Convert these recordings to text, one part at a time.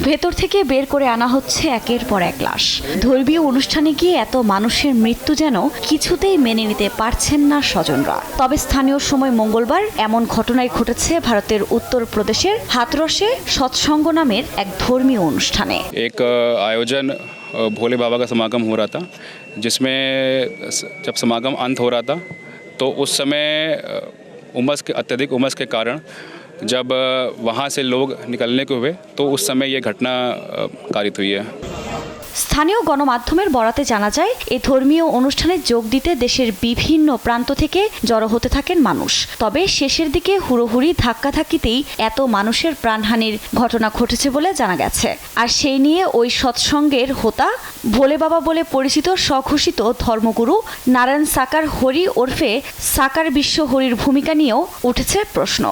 ভেতর থেকে বের করে আনা হচ্ছে একের পর এক লাশ। ধর্মীয় অনুষ্ঠানে গিয়ে এত মানুষের মৃত্যু যেন কিছুতেই মেনে নিতে পারছেন না স্বজনরা। তবে স্থানীয় সময় মঙ্গলবার এমন ঘটনাই ঘটেছে ভারতের উত্তর প্রদেশের হাথরসে সৎসঙ্গ নামের এক ধর্মীয় অনুষ্ঠানে। एक आयोजन भोले बाबा का समागम हो रहा था, जिसमें जब समागम अंत हो रहा था तो उस समय अत्यधिक उमस के कारण जब वहाँ से लोग निकलने को हुए तो उस समय ये घटना कारित हुई है। স্থানীয় গণমাধ্যমের বরাতে জানা যায়, এই ধর্মীয় অনুষ্ঠানে যোগ দিতে দেশের বিভিন্ন প্রান্ত থেকে জড়ো হতে থাকেন মানুষ। তবে শেষের দিকে হুড়োহুড়ি ধাক্কাধাক্কিতেই এত মানুষের প্রাণহানির ঘটনা ঘটেছে বলে জানা গেছে। আর সেই নিয়ে ওই সৎসঙ্গের হোতা ভোলে বাবা বলে পরিচিত স্বঘোষিত ধর্মগুরু নারায়ণ সাকার হরি ওরফে সাকার বিশ্ব হরির ভূমিকা নিয়েও উঠেছে প্রশ্ন।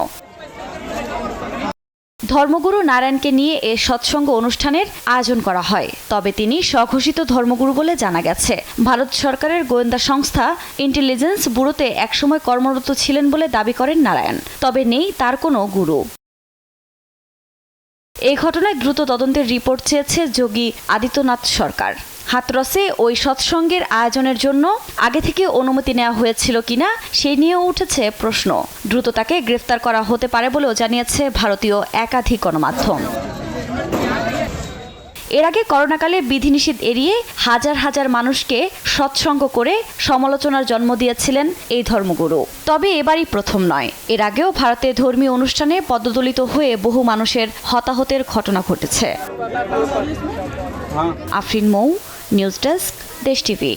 ধর্মগুরু নারায়ণকে নিয়ে এ সৎসঙ্গ অনুষ্ঠানের আয়োজন করা হয়, তবে তিনি স্বঘোষিত ধর্মগুরু বলে জানা গেছে। ভারত সরকারের গোয়েন্দা সংস্থা ইন্টেলিজেন্স ব্যুরোতে একসময় কর্মরত ছিলেন বলে দাবি করেন নারায়ণ, তবে নেই তার কোনো গুরু। এই ঘটনায় দ্রুত তদন্তের রিপোর্ট চেয়েছে যোগী আদিত্যনাথ সরকার। হাথরসে ওই সৎসঙ্গের আয়োজনের জন্য আগে থেকে অনুমতি নেওয়া হয়েছিল কিনা সেই নিয়েও উঠেছে প্রশ্ন। দ্রুত তাকে গ্রেফতার করা হতে পারে বলেও জানিয়েছে ভারতীয় একাধিক গণমাধ্যম। এর আগে করোনাকালে বিধিনিষেধ এড়িয়ে হাজার হাজার মানুষকে সৎসঙ্গ করে সমালোচনার জন্ম দিয়েছিলেন এই ধর্মগুরু। তবে এবারই প্রথম নয়, এর আগেও ভারতে ধর্মীয় অনুষ্ঠানে পদদলিত হয়ে বহু মানুষের হতাহতের ঘটনা ঘটেছে। আফরিন মৌ, নিউজ ডেস্ক, দেশ টিভি।